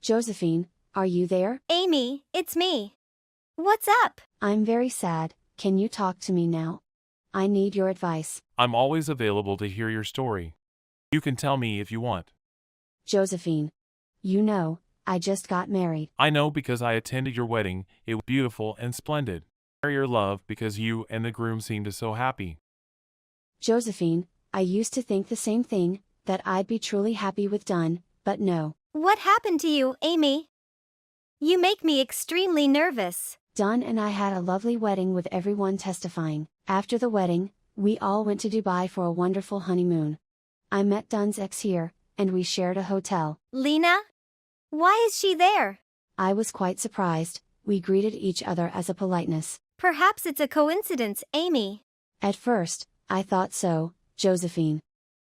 Josephine, are you there? Amy, it's me. What's up? I'm very sad. Can you talk to me now? I need your advice. I'm always available to hear your story. You can tell me if you want. Josephine. You know, I just got married. I know because I attended your wedding. It was beautiful and splendid. Share your love because you and the groom seemed so happy. Josephine, I used to think the same thing, that I'd be truly happy with Dunn, but no. What happened to you, Amy? You make me extremely nervous. Dunn and I had a lovely wedding with everyone testifying. After the wedding, we all went to Dubai for a wonderful honeymoon. I met Dunn's ex here, and we shared a hotel. Lena? Why is she there? I was quite surprised. We greeted each other as a politeness. Perhaps it's a coincidence, Amy. At first, I thought so, Josephine.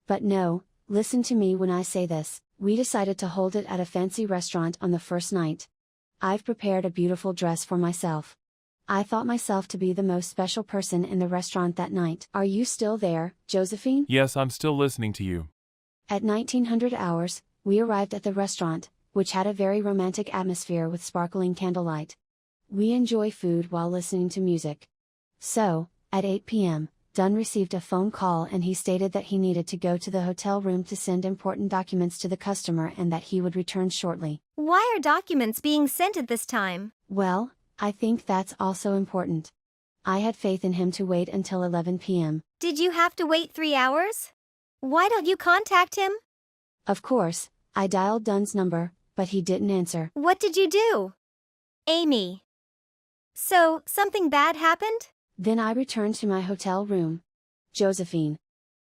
But no, listen to me when I say this. We decided to hold it at a fancy restaurant on the first night. I've prepared a beautiful dress for myself. I thought myself to be the most special person in the restaurant that night. Are you still there, Josephine? Yes, I'm still listening to you. At 1900 hours, we arrived at the restaurant, which had a very romantic atmosphere with sparkling candlelight. We enjoy food while listening to music. So, at 8 p.m., Dunn received a phone call and he stated that he needed to go to the hotel room to send important documents to the customer and that he would return shortly. Why are documents being sent at this time? Well, I think that's also important. I had faith in him to wait until 11 p.m. Did you have to wait 3 hours? Why don't you contact him? Of course, I dialed Dunn's number, but he didn't answer. What did you do? Amy. So, something bad happened? Then I returned to my hotel room. Josephine.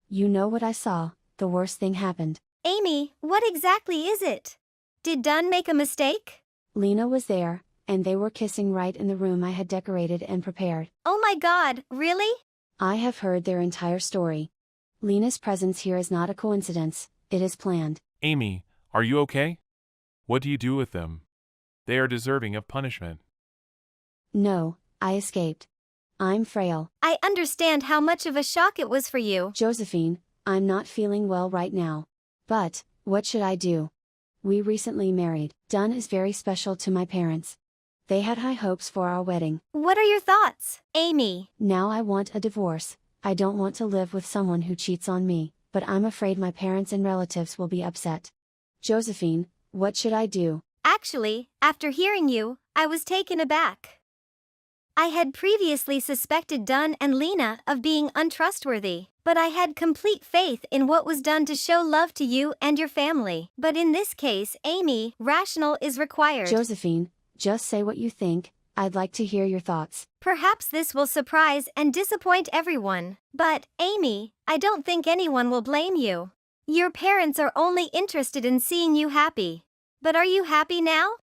You know what I saw, the worst thing happened. Amy, what exactly is it? Did Dunn make a mistake? Lena was there, and they were kissing right in the room I had decorated and prepared. Oh my God, really? I have heard their entire story. Lena's presence here is not a coincidence, it is planned. Amy, are you okay? What do you do with them? They are deserving of punishment. No, I escaped. I'm frail. I understand how much of a shock it was for you. Josephine, I'm not feeling well right now. But, what should I do? We recently married. Dunn is very special to my parents. They had high hopes for our wedding. What are your thoughts, Amy? Now I want a divorce. I don't want to live with someone who cheats on me, but I'm afraid my parents and relatives will be upset. Josephine, what should I do? Actually, after hearing you, I was taken aback. I had previously suspected Dunn and Lena of being untrustworthy, but I had complete faith in what was done to show love to you and your family. But in this case, Amy, rational is required. Josephine, just say what you think. I'd like to hear your thoughts. Perhaps this will surprise and disappoint everyone. But, Amy, I don't think anyone will blame you. Your parents are only interested in seeing you happy. But are you happy now?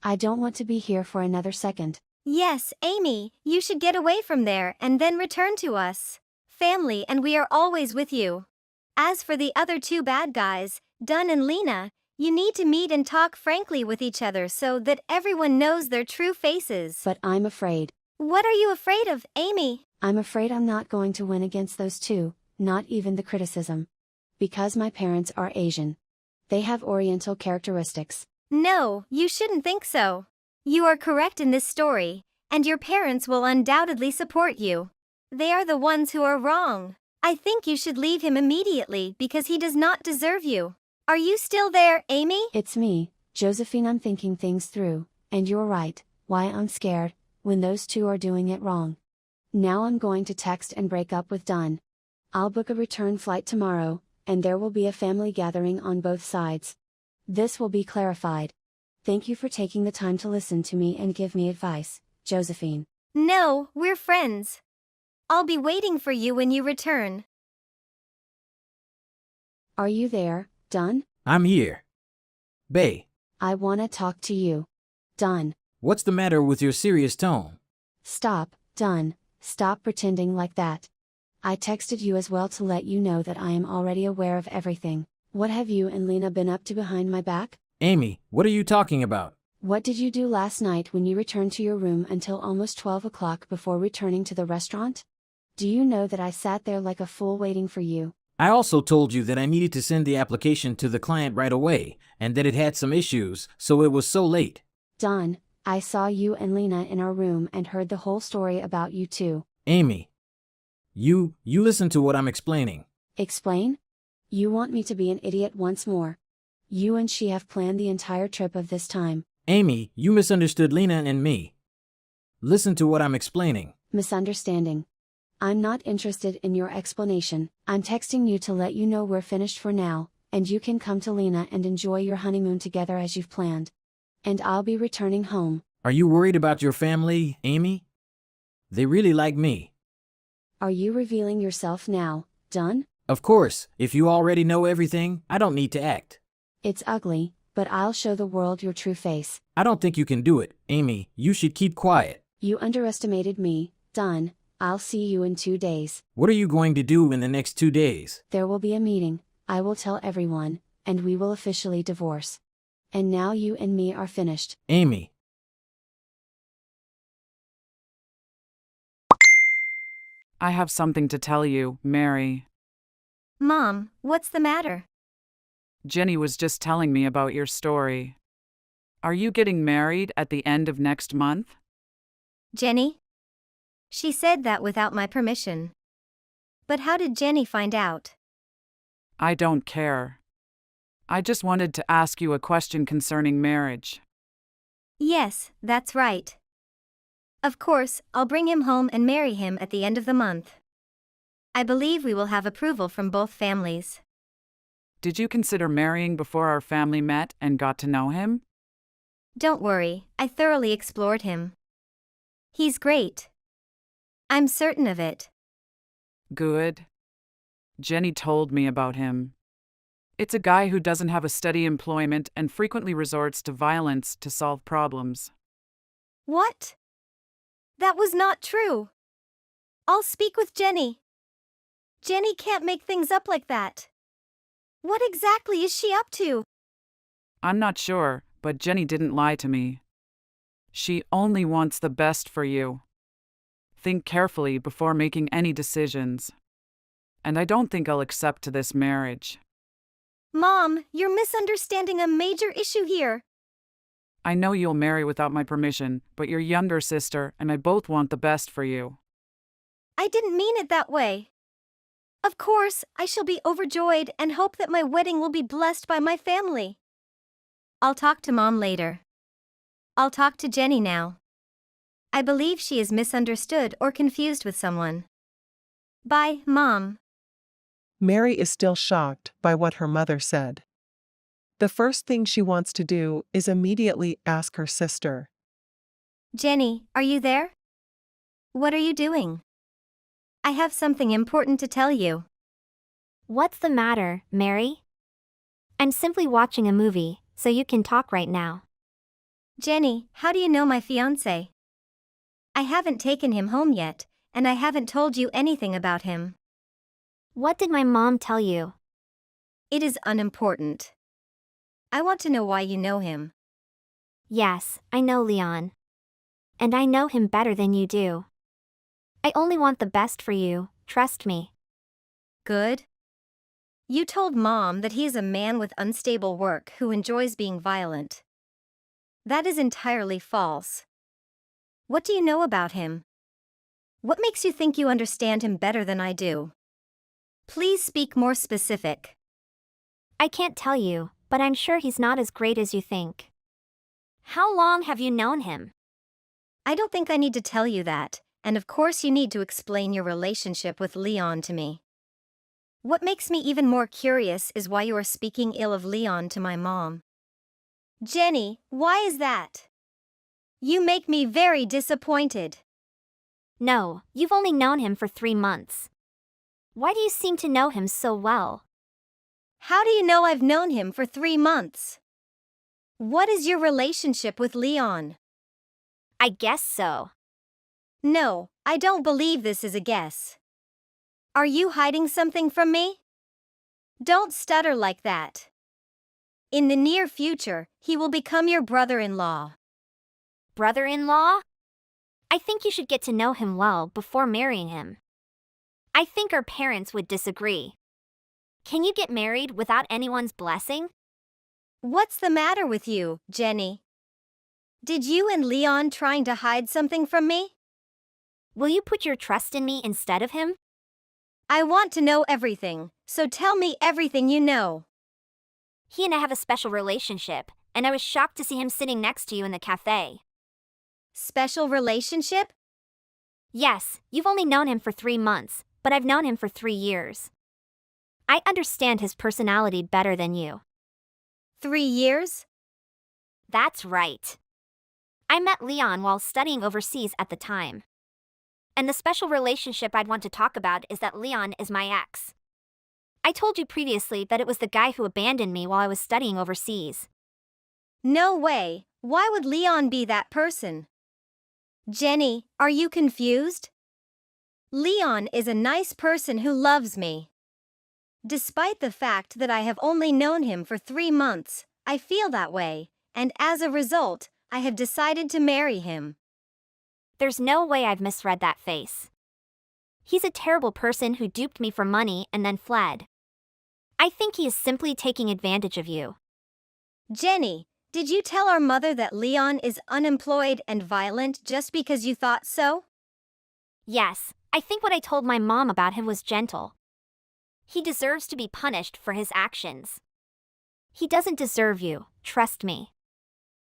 I don't want to be here for another second. Yes, Amy, you should get away from there and then return to us. Family and we are always with you. As for the other two bad guys, Dunn and Lena, you need to meet and talk frankly with each other so that everyone knows their true faces. But I'm afraid. What are you afraid of, Amy? I'm afraid I'm not going to win against those two, not even the criticism. Because my parents are Asian. They have Oriental characteristics. No, you shouldn't think so. You are correct in this story, and your parents will undoubtedly support you. They are the ones who are wrong. I think you should leave him immediately because he does not deserve you. Are you still there, Amy? It's me, Josephine. I'm thinking things through, and you're right, why I'm scared, when those two are doing it wrong. Now I'm going to text and break up with Dunn. I'll book a return flight tomorrow, and there will be a family gathering on both sides. This will be clarified. Thank you for taking the time to listen to me and give me advice, Josephine. No, we're friends. I'll be waiting for you when you return. Are you there, Dunn? I'm here. Bae. I wanna talk to you. Dunn. What's the matter with your serious tone? Stop, Dunn. Stop pretending like that. I texted you as well to let you know that I am already aware of everything. What have you and Lena been up to behind my back? Amy, what are you talking about? What did you do last night when you returned to your room until almost 12 o'clock before returning to the restaurant? Do you know that I sat there like a fool waiting for you? I also told you that I needed to send the application to the client right away, and that it had some issues, so it was so late. Don, I saw you and Lena in our room and heard the whole story about you two. Amy. You listen to what I'm explaining. Explain? You want me to be an idiot once more. You and she have planned the entire trip of this time. Amy, you misunderstood Lena and me. Listen to what I'm explaining. Misunderstanding. I'm not interested in your explanation. I'm texting you to let you know we're finished for now, and you can come to Lena and enjoy your honeymoon together as you've planned. And I'll be returning home. Are you worried about your family, Amy? They really like me. Are you revealing yourself now, Don? Of course, if you already know everything, I don't need to act. It's ugly, but I'll show the world your true face. I don't think you can do it, Amy. You should keep quiet. You underestimated me, Don. I'll see you in 2 days. What are you going to do in the next 2 days? There will be a meeting, I will tell everyone, and we will officially divorce. And now you and me are finished. Amy. I have something to tell you, Mary. Mom, what's the matter? Jenny was just telling me about your story. Are you getting married at the end of next month? Jenny? She said that without my permission. But how did Jenny find out? I don't care. I just wanted to ask you a question concerning marriage. Yes, that's right. Of course, I'll bring him home and marry him at the end of the month. I believe we will have approval from both families. Did you consider marrying before our family met and got to know him? Don't worry, I thoroughly explored him. He's great. I'm certain of it. Good. Jenny told me about him. It's a guy who doesn't have a steady employment and frequently resorts to violence to solve problems. What? That was not true. I'll speak with Jenny. Jenny can't make things up like that. What exactly is she up to? I'm not sure, but Jenny didn't lie to me. She only wants the best for you. Think carefully before making any decisions. And I don't think I'll accept to this marriage. Mom, you're misunderstanding a major issue here. I know you'll marry without my permission, but your younger sister and I both want the best for you. I didn't mean it that way. Of course, I shall be overjoyed and hope that my wedding will be blessed by my family. I'll talk to Mom later. I'll talk to Jenny now. I believe she is misunderstood or confused with someone. Bye, Mom. Mary is still shocked by what her mother said. The first thing she wants to do is immediately ask her sister. Jenny, are you there? What are you doing? I have something important to tell you. What's the matter, Mary? I'm simply watching a movie, so you can talk right now. Jenny, how do you know my fiancé? I haven't taken him home yet, and I haven't told you anything about him. What did my mom tell you? It is unimportant. I want to know why you know him. Yes, I know Leon. And I know him better than you do. I only want the best for you, trust me. Good. You told Mom that he is a man with unstable work who enjoys being violent. That is entirely false. What do you know about him? What makes you think you understand him better than I do? Please speak more specific. I can't tell you, but I'm sure he's not as great as you think. How long have you known him? I don't think I need to tell you that, and of course you need to explain your relationship with Leon to me. What makes me even more curious is why you are speaking ill of Leon to my mom. Jenny, why is that? You make me very disappointed. No, you've only known him for 3 months. Why do you seem to know him so well? How do you know I've known him for 3 months? What is your relationship with Leon? I guess so. No, I don't believe this is a guess. Are you hiding something from me? Don't stutter like that. In the near future, he will become your brother-in-law. Brother-in-law? I think you should get to know him well before marrying him. I think our parents would disagree. Can you get married without anyone's blessing? What's the matter with you, Jenny? Did you and Leon trying to hide something from me? Will you put your trust in me instead of him? I want to know everything, so tell me everything you know. He and I have a special relationship, and I was shocked to see him sitting next to you in the cafe. Special relationship? Yes, you've only known him for 3 months, but I've known him for 3 years. I understand his personality better than you. 3 years? That's right. I met Leon while studying overseas at the time. And the special relationship I'd want to talk about is that Leon is my ex. I told you previously that it was the guy who abandoned me while I was studying overseas. No way. Why would Leon be that person? Jenny, are you confused? Leon is a nice person who loves me. Despite the fact that I have only known him for 3 months, I feel that way, and as a result, I have decided to marry him. There's no way I've misread that face. He's a terrible person who duped me for money and then fled. I think he is simply taking advantage of you. Jenny, did you tell our mother that Leon is unemployed and violent just because you thought so? Yes, I think what I told my mom about him was gentle. He deserves to be punished for his actions. He doesn't deserve you, trust me.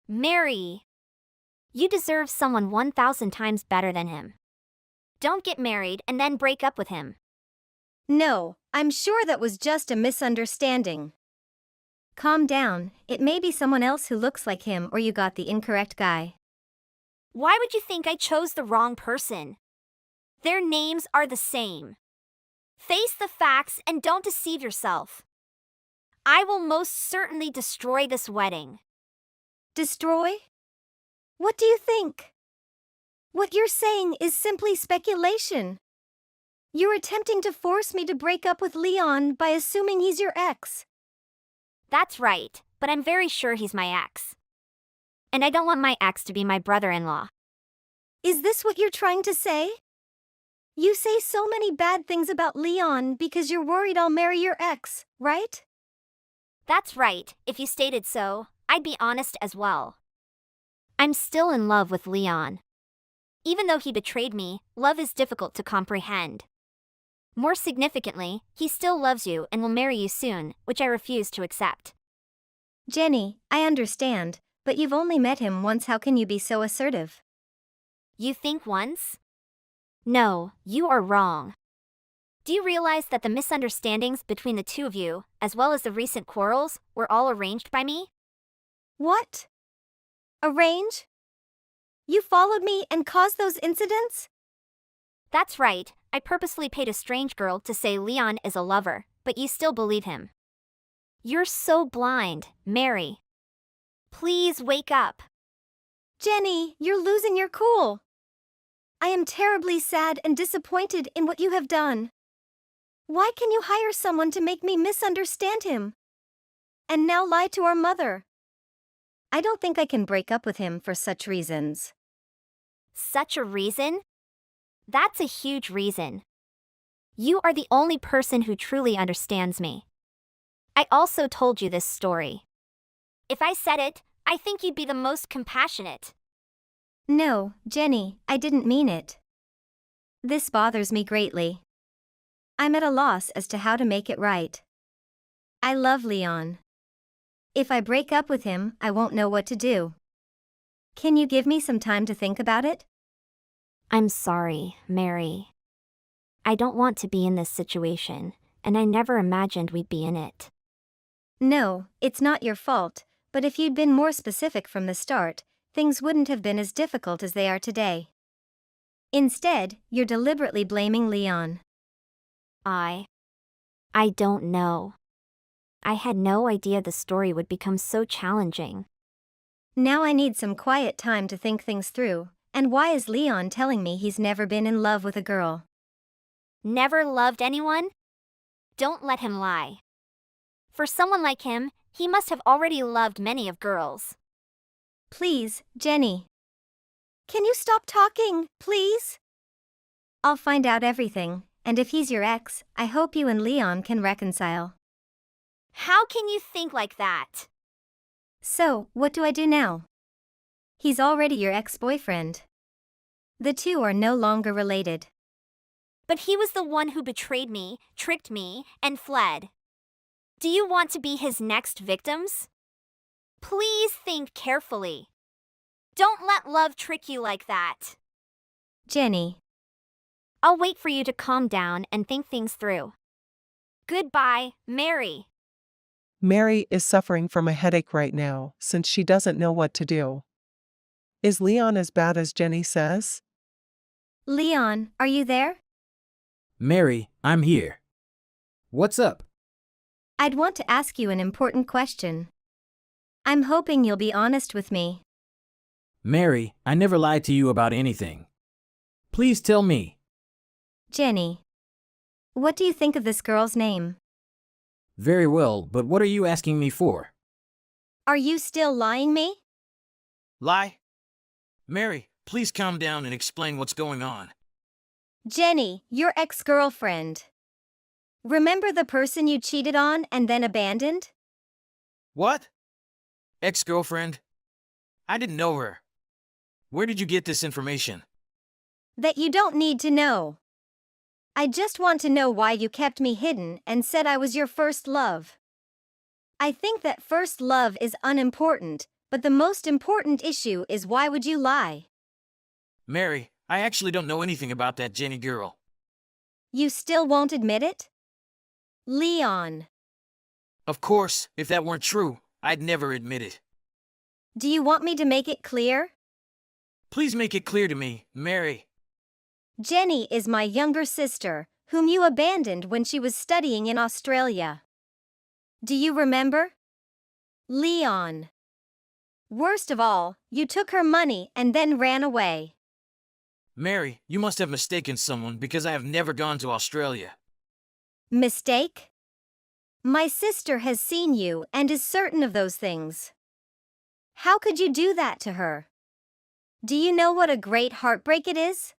Mary, you deserve someone 1,000 times better than him. Don't get married and then break up with him. No, I'm sure that was just a misunderstanding. Calm down, it may be someone else who looks like him or you got the incorrect guy. Why would you think I chose the wrong person? Their names are the same. Face the facts and don't deceive yourself. I will most certainly destroy this wedding. Destroy? What do you think? What you're saying is simply speculation. You're attempting to force me to break up with Leon by assuming he's your ex. That's right, but I'm very sure he's my ex. And I don't want my ex to be my brother-in-law. Is this what you're trying to say? You say so many bad things about Leon because you're worried I'll marry your ex, right? That's right, if you stated so, I'd be honest as well. I'm still in love with Leon. Even though he betrayed me, love is difficult to comprehend. More significantly, he still loves you and will marry you soon, which I refuse to accept. Jenny, I understand, but you've only met him once. How can you be so assertive? You think once? No, you are wrong. Do you realize that the misunderstandings between the two of you, as well as the recent quarrels, were all arranged by me? What? Arrange? You followed me and caused those incidents? That's right, I purposely paid a strange girl to say Leon is a lover, but you still believe him. You're so blind, Mary. Please wake up. Jenny, you're losing your cool. I am terribly sad and disappointed in what you have done. Why can you hire someone to make me misunderstand him? And now lie to our mother. I don't think I can break up with him for such reasons. Such a reason? That's a huge reason. You are the only person who truly understands me. I also told you this story. If I said it, I think you'd be the most compassionate. No, Jenny, I didn't mean it. This bothers me greatly. I'm at a loss as to how to make it right. I love Leon. If I break up with him, I won't know what to do. Can you give me some time to think about it? I'm sorry, Mary. I don't want to be in this situation, and I never imagined we'd be in it. No, it's not your fault, but if you'd been more specific from the start, things wouldn't have been as difficult as they are today. Instead, you're deliberately blaming Leon. I don't know. I had no idea the story would become so challenging. Now I need some quiet time to think things through, and why is Leon telling me he's never been in love with a girl? Never loved anyone? Don't let him lie. For someone like him, he must have already loved many of girls. Please, Jenny. Can you stop talking, please? I'll find out everything, and if he's your ex, I hope you and Leon can reconcile. How can you think like that? So, what do I do now? He's already your ex-boyfriend. The two are no longer related. But he was the one who betrayed me, tricked me, and fled. Do you want to be his next victims? Please think carefully. Don't let love trick you like that. Jenny. I'll wait for you to calm down and think things through. Goodbye, Mary. Mary is suffering from a headache right now since she doesn't know what to do. Is Leon as bad as Jenny says? Leon, are you there? Mary, I'm here. What's up? I'd want to ask you an important question. I'm hoping you'll be honest with me. Mary, I never lied to you about anything. Please tell me. Jenny. What do you think of this girl's name? Very well, but what are you asking me for? Are you still lying me? Lie? Mary, please calm down and explain what's going on. Jenny, your ex-girlfriend. Remember the person you cheated on and then abandoned? What? Ex-girlfriend? I didn't know her. Where did you get this information? That you don't need to know. I just want to know why you kept me hidden and said I was your first love. I think that first love is unimportant, but the most important issue is why would you lie? Mary, I actually don't know anything about that Jenny girl. You still won't admit it? Leon. Of course, if that weren't true, I'd never admit it. Do you want me to make it clear? Please make it clear to me, Mary. Jenny is my younger sister, whom you abandoned when she was studying in Australia. Do you remember? Leon. Worst of all, you took her money and then ran away. Mary, you must have mistaken someone because I have never gone to Australia. Mistake? My sister has seen you and is certain of those things. How could you do that to her? Do you know what a great heartbreak it is?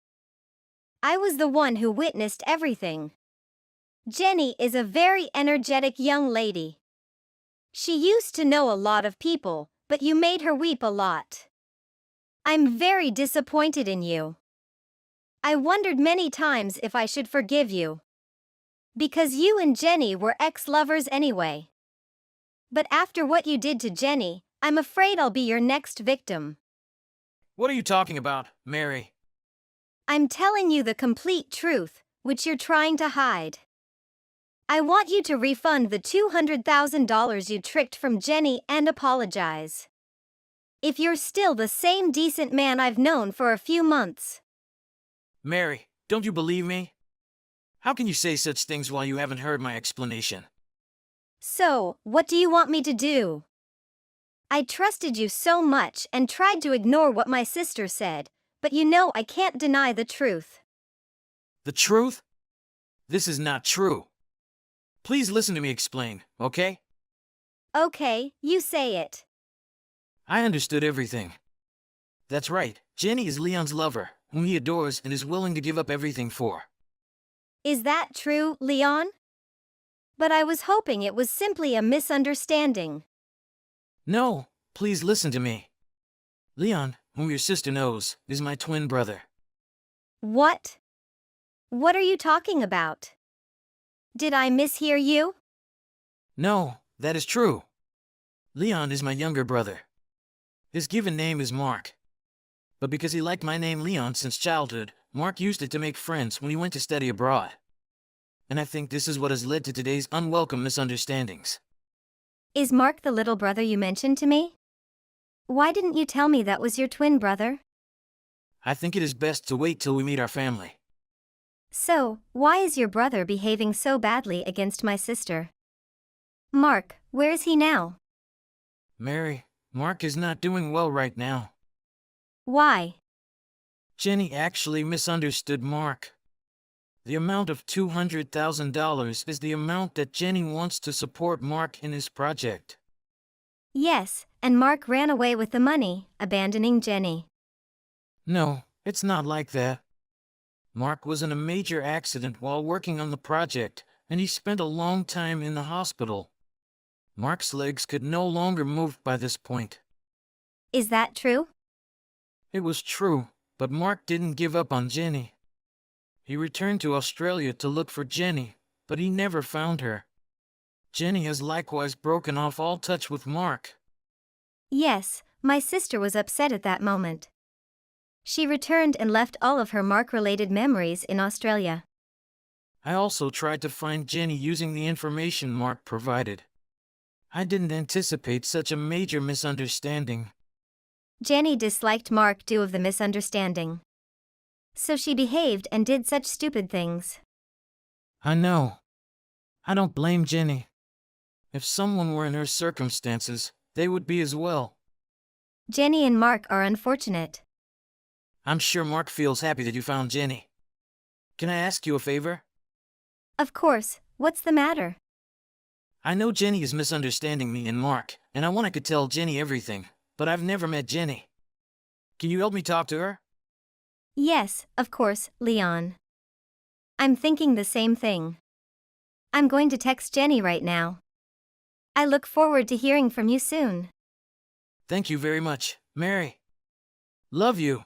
I was the one who witnessed everything. Jenny is a very energetic young lady. She used to know a lot of people, but you made her weep a lot. I'm very disappointed in you. I wondered many times if I should forgive you. Because you and Jenny were ex-lovers anyway. But after what you did to Jenny, I'm afraid I'll be your next victim. What are you talking about, Mary? I'm telling you the complete truth, which you're trying to hide. I want you to refund the $200,000 you tricked from Jenny and apologize. If you're still the same decent man I've known for a few months. Mary, don't you believe me? How can you say such things while you haven't heard my explanation? So, what do you want me to do? I trusted you so much and tried to ignore what my sister said, but you know I can't deny the truth. The truth? This is not true. Please listen to me explain, okay? Okay, you say it. I understood everything. That's right, Jenny is Leon's lover, whom he adores and is willing to give up everything for. Is that true, Leon? But I was hoping it was simply a misunderstanding. No, please listen to me. Leon, whom your sister knows, is my twin brother. What? What are you talking about? Did I mishear you? No, that is true. Leon is my younger brother. His given name is Mark. But because he liked my name Leon since childhood, Mark used it to make friends when he went to study abroad. And I think this is what has led to today's unwelcome misunderstandings. Is Mark the little brother you mentioned to me? Why didn't you tell me that was your twin brother? I think it is best to wait till we meet our family. So, why is your brother behaving so badly against my sister? Mark, where is he now? Mary, Mark is not doing well right now. Why? Jenny actually misunderstood Mark. The amount of $200,000 is the amount that Jenny wants to support Mark in his project. Yes, and Mark ran away with the money, abandoning Jenny. No, it's not like that. Mark was in a major accident while working on the project, and he spent a long time in the hospital. Mark's legs could no longer move by this point. Is that true? It was true, but Mark didn't give up on Jenny. He returned to Australia to look for Jenny, but he never found her. Jenny has likewise broken off all touch with Mark. Yes, my sister was upset at that moment. She returned and left all of her Mark-related memories in Australia. I also tried to find Jenny using the information Mark provided. I didn't anticipate such a major misunderstanding. Jenny disliked Mark due of the misunderstanding. So she behaved and did such stupid things. I know. I don't blame Jenny. If someone were in her circumstances, they would be as well. Jenny and Mark are unfortunate. I'm sure Mark feels happy that you found Jenny. Can I ask you a favor? Of course, what's the matter? I know Jenny is misunderstanding me and Mark, and I want I could tell Jenny everything, but I've never met Jenny. Can you help me talk to her? Yes, of course, Leon. I'm thinking the same thing. I'm going to text Jenny right now. I look forward to hearing from you soon. Thank you very much, Mary. Love you.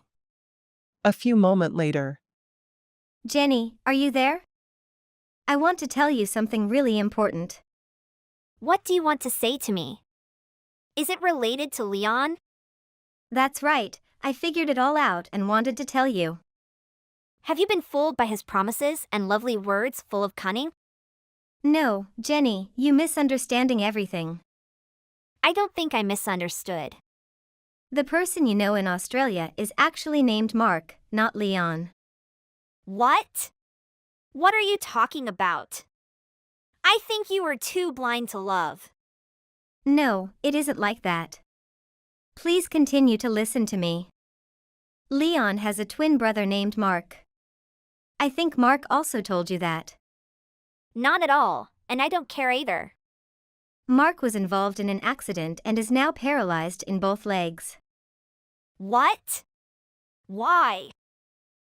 A few moments later. Jenny, are you there? I want to tell you something really important. What do you want to say to me? Is it related to Leon? That's right, I figured it all out and wanted to tell you. Have you been fooled by his promises and lovely words full of cunning? No, Jenny, you misunderstanding everything. I don't think I misunderstood. The person you know in Australia is actually named Mark, not Leon. What? What are you talking about? I think you are too blind to love. No, it isn't like that. Please continue to listen to me. Leon has a twin brother named Mark. I think Mark also told you that. Not at all, and I don't care either. Mark was involved in an accident and is now paralyzed in both legs. What? Why?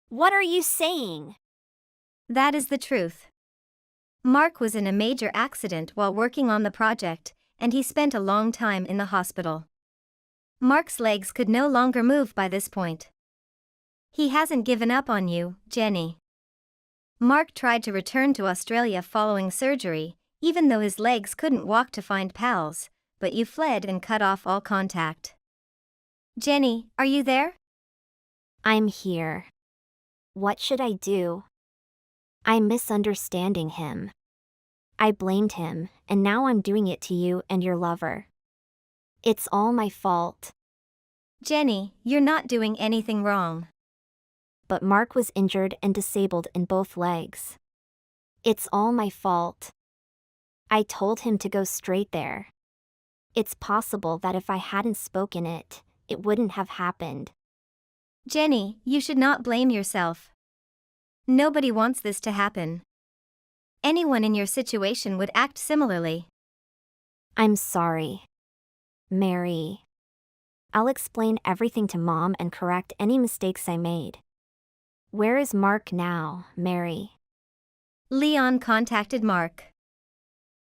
What are you saying? That is the truth. Mark was in a major accident while working on the project, and he spent a long time in the hospital. Mark's legs could no longer move by this point. He hasn't given up on you, Jenny. Mark tried to return to Australia following surgery, even though his legs couldn't walk to find pals, but you fled and cut off all contact. Jenny, are you there? I'm here. What should I do? I'm misunderstanding him. I blamed him, and now I'm doing it to you and your lover. It's all my fault. Jenny, you're not doing anything wrong. But Mark was injured and disabled in both legs. It's all my fault. I told him to go straight there. It's possible that if I hadn't spoken it, it wouldn't have happened. Jenny, you should not blame yourself. Nobody wants this to happen. Anyone in your situation would act similarly. I'm sorry, Mary. I'll explain everything to Mom and correct any mistakes I made. Where is Mark now, Mary? Leon contacted Mark.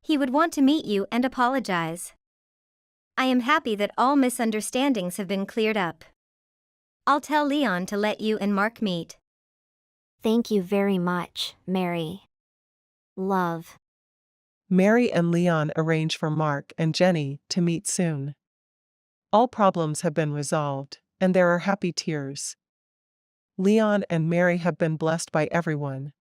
He would want to meet you and apologize. I am happy that all misunderstandings have been cleared up. I'll tell Leon to let you and Mark meet. Thank you very much, Mary. Love. Mary and Leon arrange for Mark and Jenny to meet soon. All problems have been resolved, and there are happy tears. Leon and Mary have been blessed by everyone,